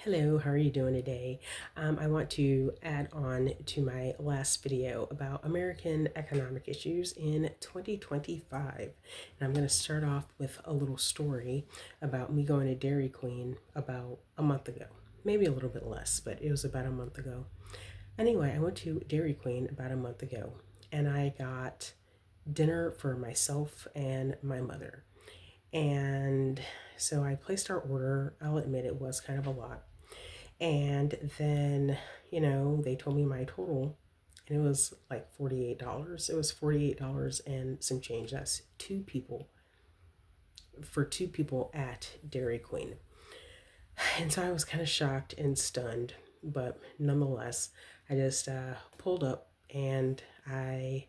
Hello, how are you doing today? I want to add on to my last video about American economic issues in 2025. And I'm going to start off with a little story about me going to Dairy Queen about a month ago. Maybe a little bit less, but it was about a month ago. Anyway, I went to Dairy Queen about a month ago and I got dinner for myself and my mother. And so I placed our order. I'll admit it was kind of a lot. And then, they told me my total, and it was like $48. It was $48 and some change. That's two people at Dairy Queen. And so I was kind of shocked and stunned, but nonetheless, I just pulled up and I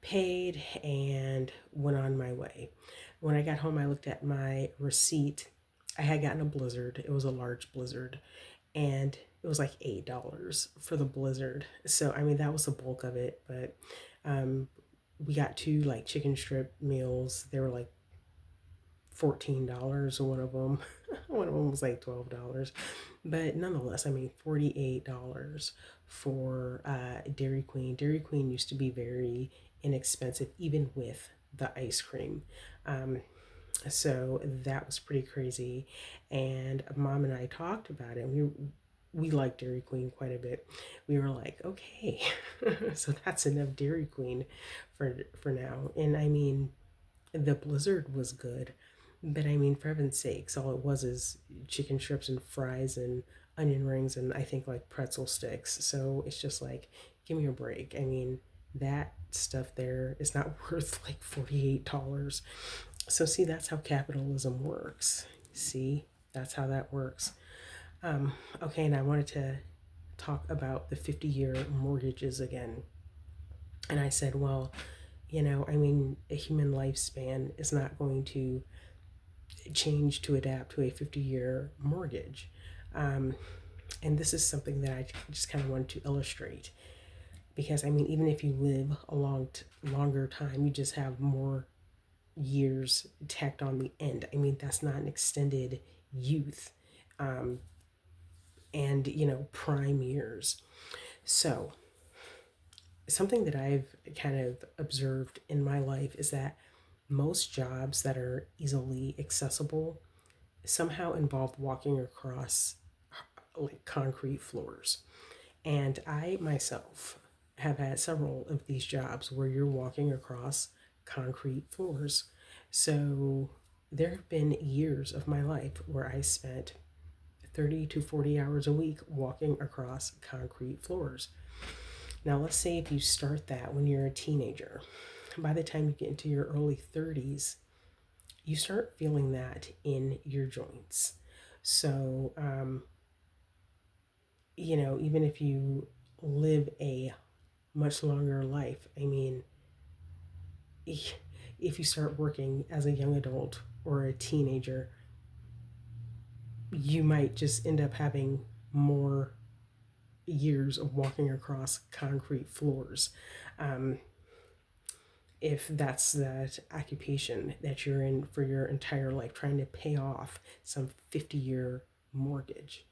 paid and went on my way. When I got home, I looked at my receipt. I had gotten a blizzard. It was a large blizzard, and it was like $8 for the blizzard. So I mean that was the bulk of it, but um, we got two like chicken strip meals. They were like $14. One of them, one of them was like $12. But nonetheless, I mean $48 for Dairy Queen. Dairy Queen used to be very inexpensive, even with the ice cream. Um, so that was pretty crazy. And mom and I talked about it. We like Dairy Queen quite a bit. We were like, okay, so that's enough Dairy Queen for now. And I mean, the blizzard was good, but I mean, for heaven's sakes, all it was is chicken strips and fries and onion rings and I think like pretzel sticks. So it's just like, give me a break. I mean, that stuff there is not worth like $48. So see, that's how capitalism works. See, that's how that works. Okay, and I wanted to talk about the 50-year mortgages again. And I said, well, I mean, a human lifespan is not going to change to adapt to a 50-year mortgage. Um, and this is something that I just kind of wanted to illustrate because I mean, even if you live a longer time, you just have more years tacked on the end. I mean, that's not an extended youth. Um, and prime years. So something that I've kind of observed in my life is that most jobs that are easily accessible somehow involve walking across like concrete floors. And I myself have had several of these jobs where you're walking across concrete floors. So there have been years of my life where I spent 30 to 40 hours a week walking across concrete floors. Now, let's say if you start that when you're a teenager, by the time you get into your early 30s, you start feeling that in your joints. So, even if you live a much longer life, I mean, if you start working as a young adult or a teenager, you might just end up having more years of walking across concrete floors. Um, if that's that occupation that you're in for your entire life, trying to pay off some 50-year mortgage.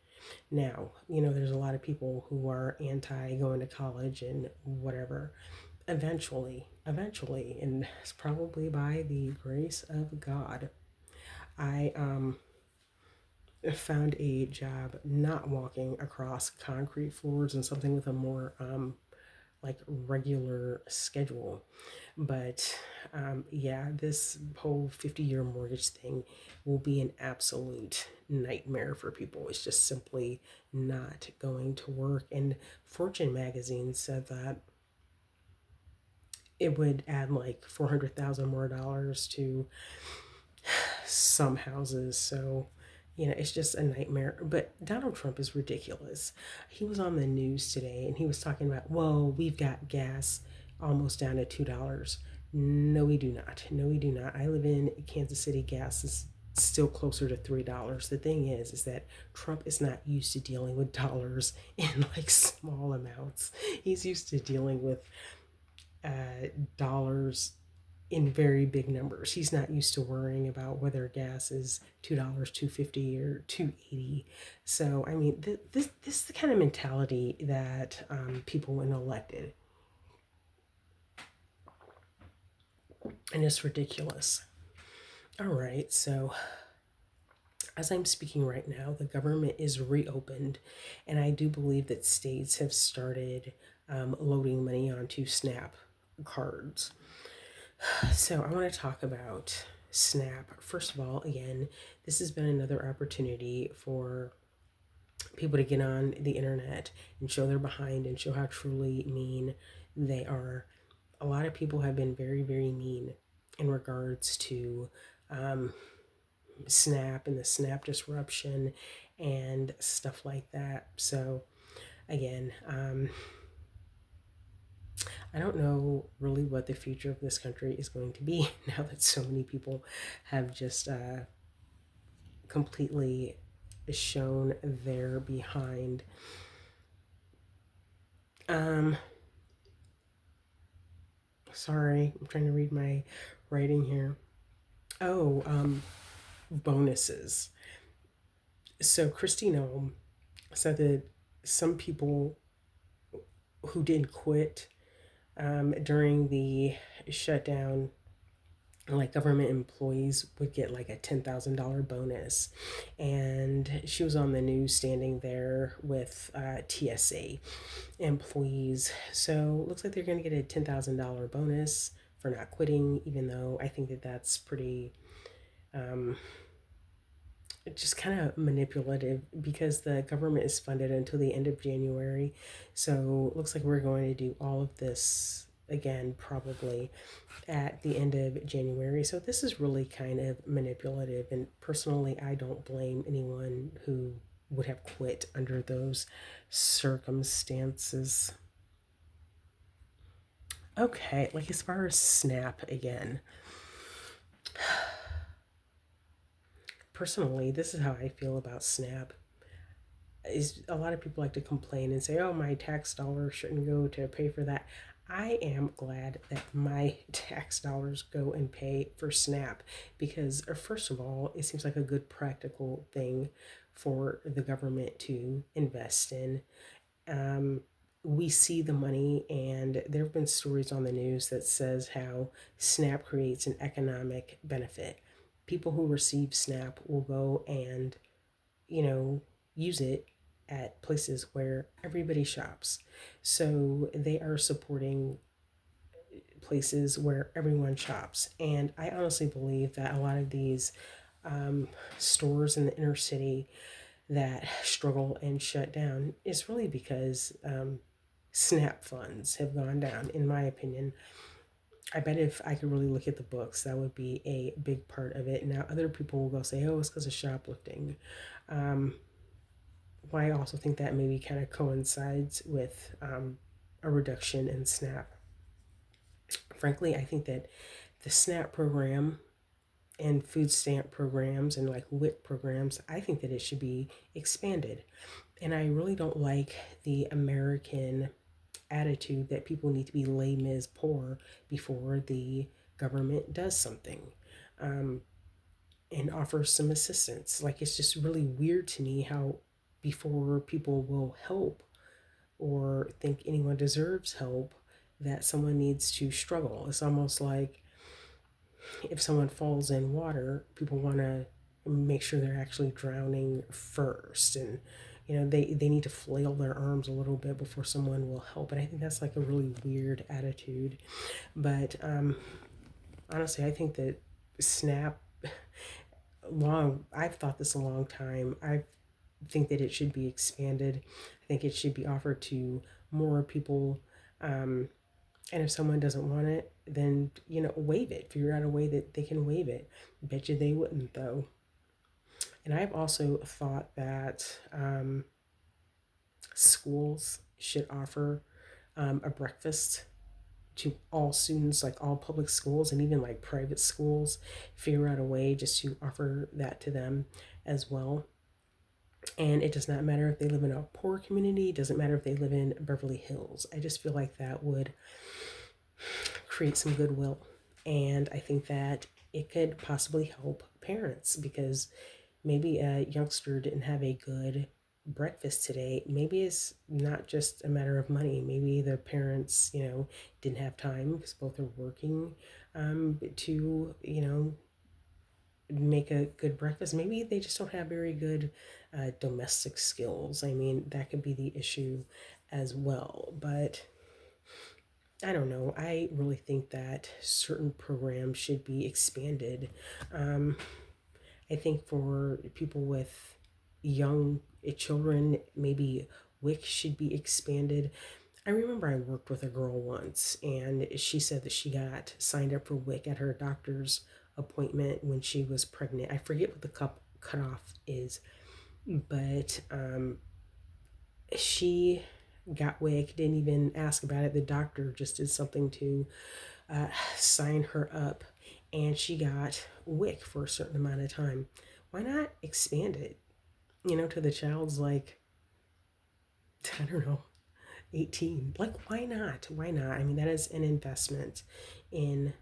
Now, there's a lot of people who are anti going to college and whatever. Eventually, and it's probably by the grace of God, I found a job not walking across concrete floors and something with a more like regular schedule. But yeah, this whole 50-year mortgage thing will be an absolute nightmare for people. It's just simply not going to work. And Fortune magazine said that it would add like 400,000 more dollars to some houses. So, it's just a nightmare. But Donald Trump is ridiculous. He was on the news today and he was talking about, whoa, we've got gas almost down to $2. No, we do not. No, we do not. I live in Kansas City. Gas is still closer to $3. The thing is that Trump is not used to dealing with dollars in like small amounts. He's used to dealing with dollars in very big numbers. He's not used to worrying about whether gas is $2, 2.50 or 2.80. So I mean, this is the kind of mentality that people when elected, and it's ridiculous. All right, so as I'm speaking right now, the government is reopened, and I do believe that states have started loading money onto SNAP cards. So I want to talk about SNAP. First of all, again, this has been another opportunity for people to get on the internet and show their behind and show how truly mean they are. A lot of people have been very, very mean in regards to um, Snap and the Snap disruption and stuff like that. So, again, I don't know really what the future of this country is going to be now that so many people have just completely shown their behind. Um, Sorry, I'm trying to read my writing here. Oh, bonuses. So Christine Nome said that some people who did quit during the shutdown, like government employees, would get like a $10,000 bonus. And she was on the news standing there with TSA employees. So looks like they're going to get a $10,000 bonus for not quitting, even though I think that that's pretty um, just kind of manipulative because the government is funded until the end of January. So it looks like we're going to do all of this again probably at the end of January. So this is really kind of manipulative. And personally, I don't blame anyone who would have quit under those circumstances. Okay, like as far as Snap again, personally, this is how I feel about Snap. Is a lot of people like to complain and say, "Oh, my tax dollars shouldn't go to pay for that." I am glad that my tax dollars go and pay for Snap because, first of all, it seems like a good practical thing for the government to invest in. Um, we see the money, and there have been stories on the news that says how SNAP creates an economic benefit. People who receive SNAP will go and you know, use it at places where everybody shops. So they are supporting places where everyone shops. And I honestly believe that a lot of these stores in the inner city that struggle and shut down is really because SNAP funds have gone down, in my opinion. I bet if I could really look at the books, that would be a big part of it. Now, other people will go say, oh, it's because of shoplifting. Um, well, I also think that maybe kind of coincides with a reduction in SNAP. Frankly, I think that the SNAP program and food stamp programs and like WIC programs, I think that it should be expanded. And I really don't like the American attitude that people need to be les mis poor before the government does something um, and offers some assistance. Like it's just really weird to me how before people will help or think anyone deserves help, that someone needs to struggle. It's almost like if someone falls in water, people want to make sure they're actually drowning first. And, they need to flail their arms a little bit before someone will help. And I think that's like a really weird attitude. But honestly, I think that SNAP, I've thought this a long time. I think that it should be expanded. I think it should be offered to more people. Um, and if someone doesn't want it, then, waive it. Figure out a way that they can waive it. Bet you they wouldn't, though. And I've also thought that schools should offer a breakfast to all students, like all public schools and even like private schools. Figure out a way just to offer that to them as well. And it does not matter if they live in a poor community, it doesn't matter if they live in Beverly Hills. I just feel like that would create some goodwill. And I think that it could possibly help parents because maybe a youngster didn't have a good breakfast today. Maybe it's not just a matter of money. Maybe the parents, didn't have time because both are working to, make a good breakfast. Maybe they just don't have very good domestic skills. I mean, that could be the issue as well. But I don't know. I really think that certain programs should be expanded. Um, I think for people with young children, maybe WIC should be expanded. I remember I worked with a girl once, and she said that she got signed up for WIC at her doctor's appointment when she was pregnant. I forget what the cutoff is, but she got WIC, didn't even ask about it. The doctor just did something to uh, sign her up, and she got WIC for a certain amount of time. Why not expand it, to the child's like, I don't know, 18? Like, why not? Why not? I mean, that is an investment in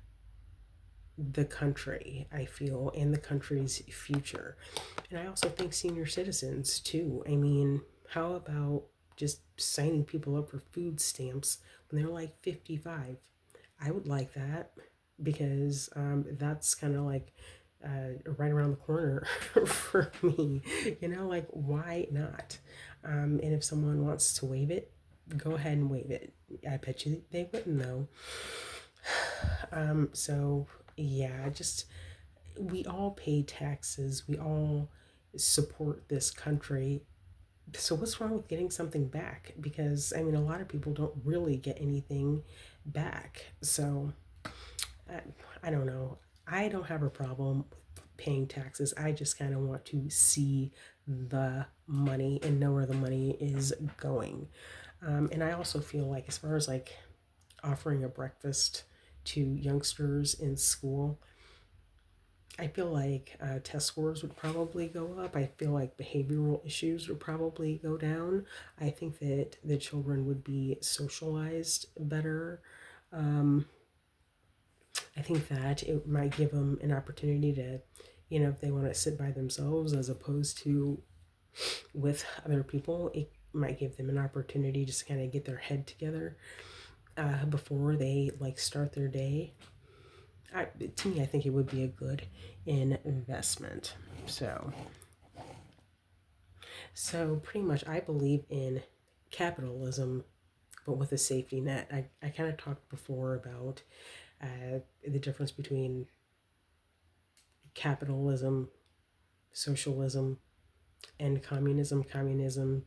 the country, I feel, and the country's future. And I also think senior citizens, too. I mean, how about just signing people up for food stamps when they're like 55? I would like that because that's kind of like right around the corner for me. Like, why not? And if someone wants to waive it, go ahead and waive it. I bet you they wouldn't though. So yeah, just we all pay taxes. We all support this country. So what's wrong with getting something back? Because I mean, a lot of people don't really get anything back. So I, I don't know. I don't have a problem with paying taxes. I just kind of want to see the money and know where the money is going. And I also feel like, as far as like offering a breakfast to youngsters in school, I feel like test scores would probably go up. I feel like behavioral issues would probably go down. I think that the children would be socialized better. Um, I think that it might give them an opportunity to, if they want to sit by themselves as opposed to with other people, it might give them an opportunity just to kind of get their head together before they like start their day. To me, I think it would be a good investment. So, so pretty much, I believe in capitalism, but with a safety net. I kind of talked before about the difference between capitalism, socialism, and communism. Communism,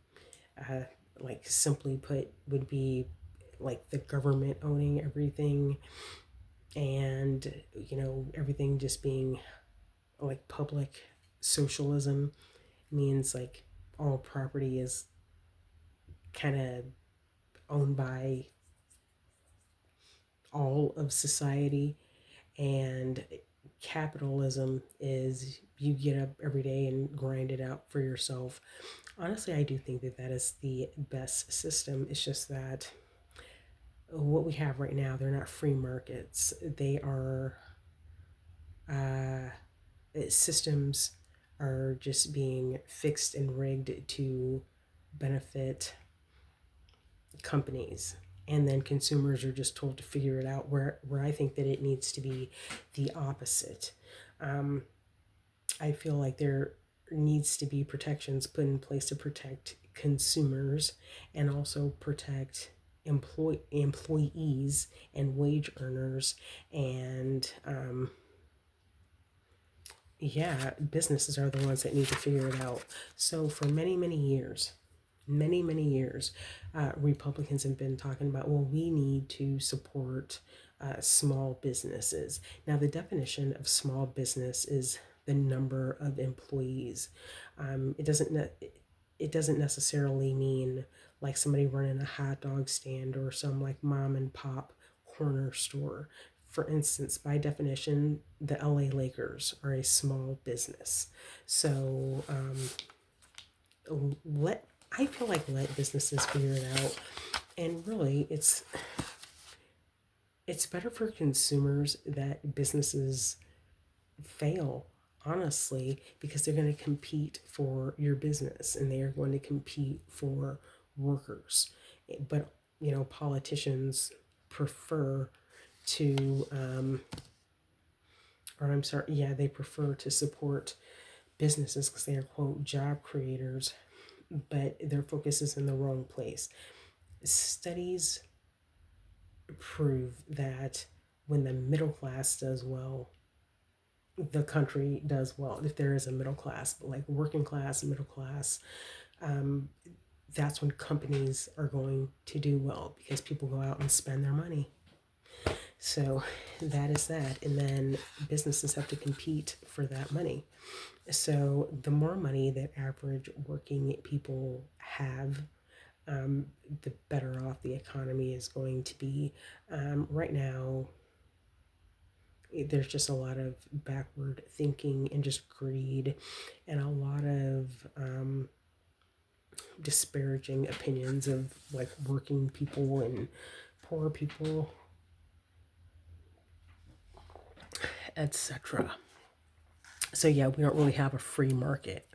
uh, like simply put, would be like the government owning everything and, everything just being like public. Socialism means like all property is kind of owned by all of society, and capitalism is you get up every day and grind it out for yourself. Honestly, I do think that that is the best system. It's just that what we have right now, they're not free markets. They are uh, systems are just being fixed and rigged to benefit companies, and then consumers are just told to figure it out, where I think that it needs to be the opposite. um, I feel like there needs to be protections put in place to protect consumers and also protect employees and wage earners, and yeah, businesses are the ones that need to figure it out. So for many years, Republicans have been talking about, well, we need to support small businesses. Now, the definition of small business is the number of employees. It doesn't necessarily mean like somebody running a hot dog stand or some like mom and pop corner store. For instance, by definition, the LA Lakers are a small business. So let I feel like let businesses figure it out. And really, It's better for consumers that businesses fail, honestly, because they're going to compete for your business and they are going to compete for workers. But, politicians prefer to, or I'm sorry, yeah, they prefer to support businesses because they are, quote, job creators, but their focus is in the wrong place. Studies prove that when the middle class does well, the country does well. If there is a middle class, but like working class, middle class, um, that's when companies are going to do well because people go out and spend their money. So that is that. And then businesses have to compete for that money. So the more money that average working people have, um, the better off the economy is going to be. Right now, there's just a lot of backward thinking and just greed and a lot of disparaging opinions of like working people and poor people, etc. So yeah, we don't really have a free market.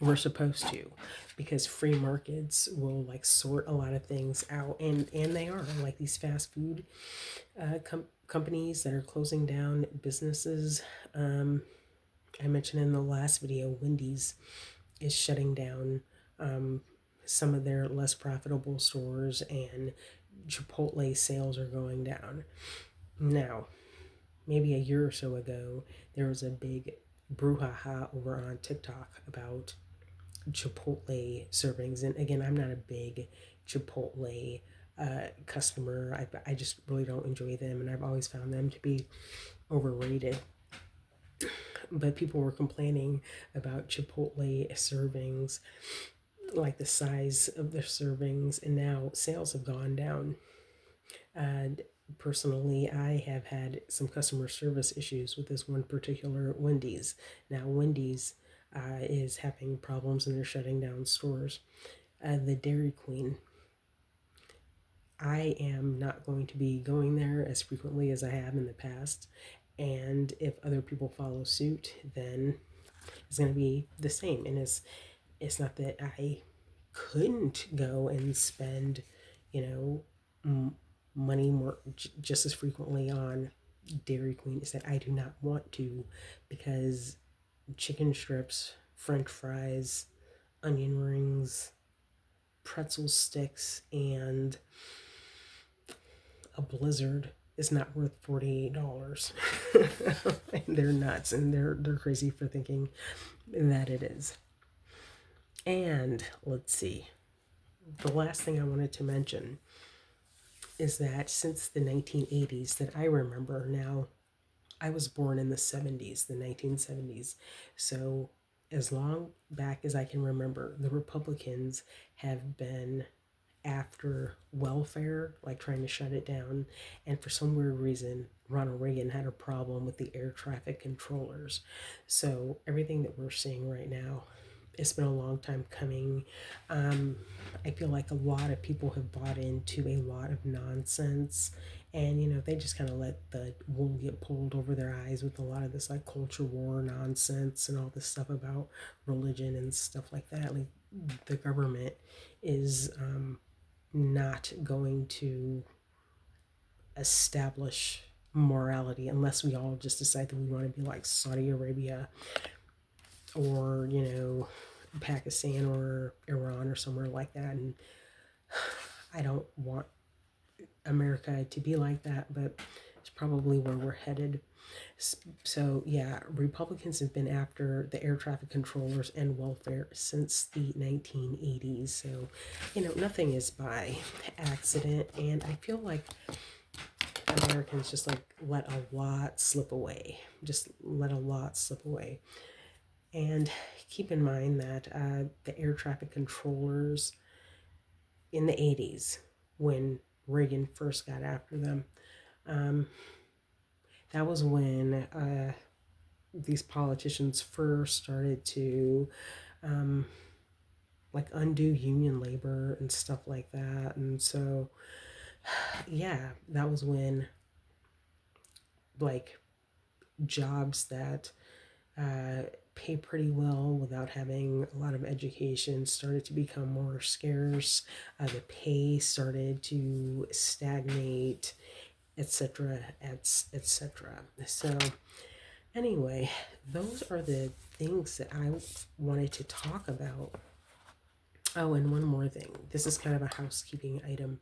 We're supposed to, because free markets will like sort a lot of things out, and they are like these fast food companies that are closing down businesses. Um, I mentioned in the last video, Wendy's is shutting down um, some of their less profitable stores, and Chipotle sales are going down. Now, maybe a year or so ago, there was a big brouhaha over on TikTok about Chipotle servings. And again, I'm not a big Chipotle customer. I just really don't enjoy them, and I've always found them to be overrated. But people were complaining about Chipotle servings, like the size of their servings, and now sales have gone down. And personally, I have had some customer service issues with this one particular Wendy's. Now, Wendy's is having problems and they're shutting down stores. The Dairy Queen, I am not going to be going there as frequently as I have in the past. And if other people follow suit, then it's going to be the same. And it's not that I couldn't go and spend, you know, money more just as frequently on Dairy Queen. Is that I do not want to, because chicken strips, French fries, onion rings, pretzel sticks, and a blizzard is not worth $48. And they're nuts, and they're crazy for thinking that it is. And let's see. The last thing I wanted to mention is that since the 1980s that I remember now, I was born in the 70s, the 1970s. So as long back as I can remember, the Republicans have been after welfare, like trying to shut it down. And for some weird reason, Ronald Reagan had a problem with the air traffic controllers. So everything that we're seeing right now, it's been a long time coming. I feel like a lot of people have bought into a lot of nonsense, and they just kind of let the wool get pulled over their eyes with a lot of this like culture war nonsense and all this stuff about religion and stuff like that. Like the government is not going to establish morality unless we all just decide that we want to be like Saudi Arabia or Pakistan or Iran or somewhere like that. And I don't want America to be like that, but it's probably where we're headed. So yeah, Republicans have been after the air traffic controllers and welfare since the 1980s. So nothing is by accident, and I feel like Americans just like let a lot slip away. Just let a lot slip away. And keep in mind that the air traffic controllers in the 80s, when Reagan first got after them, um, that was when these politicians first started to um, like undo union labor and stuff like that. And so, yeah, that was when like jobs that pay pretty well without having a lot of education started to become more scarce. The pay started to stagnate, etc., etc. So anyway, those are the things that I wanted to talk about. Oh, and one more thing. This is kind of a housekeeping item.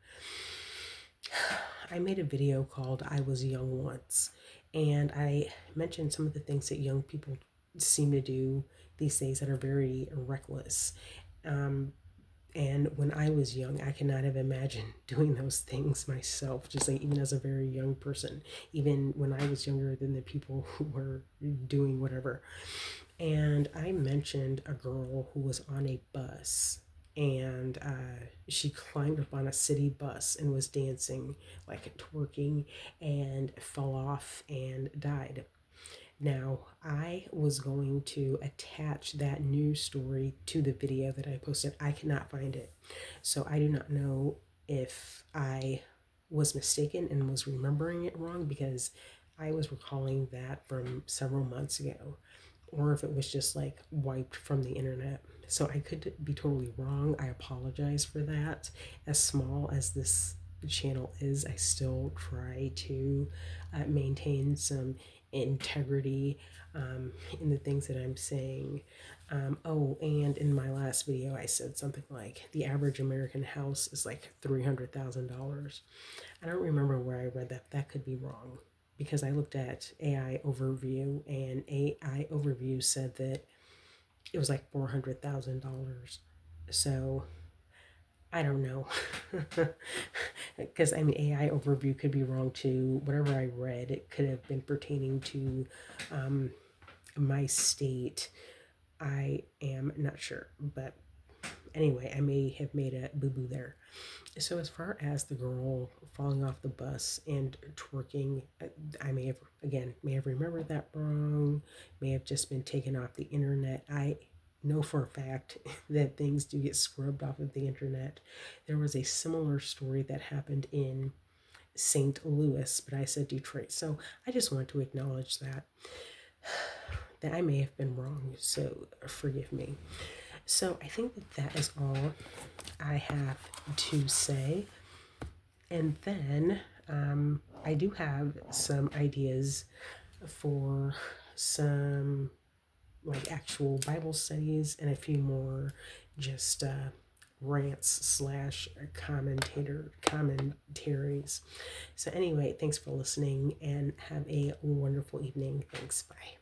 I made a video called I Was Young Once, and I mentioned some of the things that young people seem to do these days that are very reckless. Um, and when I was young, I could not have imagined doing those things myself, just like even as a very young person, even when I was younger than the people who were doing whatever. And I mentioned a girl who was on a bus, and she climbed up on a city bus and was dancing, like twerking, and fell off and died. Now, I was going to attach that news story to the video that I posted. I cannot find it. So I do not know if I was mistaken and was remembering it wrong, because I was recalling that from several months ago, or if it was just like wiped from the internet. So I could be totally wrong. I apologize for that. As small as this channel is, I still try to maintain some integrity in the things that I'm saying. Oh, and in my last video, I said something like the average American house is like $300,000. I don't remember where I read that. That could be wrong, because I looked at AI Overview, and AI Overview said that it was like $400,000. So I don't know. Because I mean, AI Overview could be wrong too. Whatever I read, it could have been pertaining to um, my state. I am not sure. But anyway, I may have made a boo boo there. So as far as the girl falling off the bus and twerking, I may have remembered that wrong, may have just been taken off the internet. I know for a fact that things do get scrubbed off of the internet. There was a similar story that happened in St. Louis, but I said Detroit. So I just want to acknowledge that I may have been wrong. So forgive me. So I think that is all I have to say. And then I do have some ideas for some like actual Bible studies, and a few more just rants slash commentaries. So anyway, thanks for listening, and have a wonderful evening. Thanks. Bye.